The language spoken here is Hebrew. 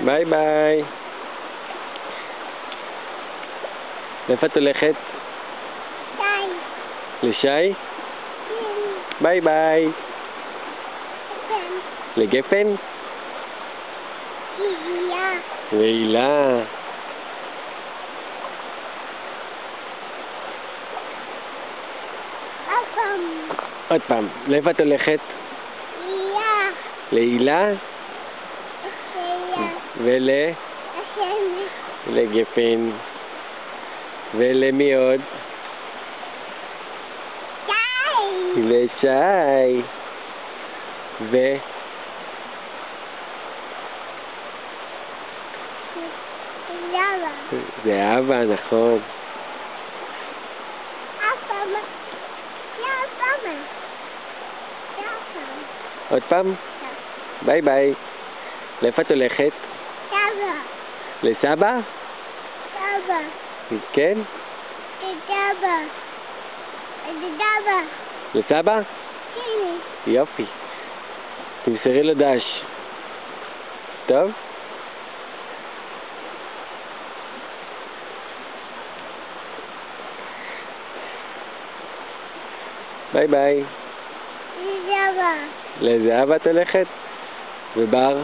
ביי ביי. לאיפה את הולכת? שי. לשי? ביי ביי. לגפן? להילה. להילה. עוד פעם. לאיפה את הולכת? להילה. להילה? ול? השמש. לגפן. ולמי עוד? שי. לשי. ו? זהבה. זהבה, נכון. אבא. עוד פעם? ביי ביי. לאיפה את הולכת? סבא. לסבא? סבא. כן? סבא. סבא. לסבא? כן. יופי. תמסרי לו דש. טוב? ביי ביי. זהבה. לזהבה את הולכת? ובר?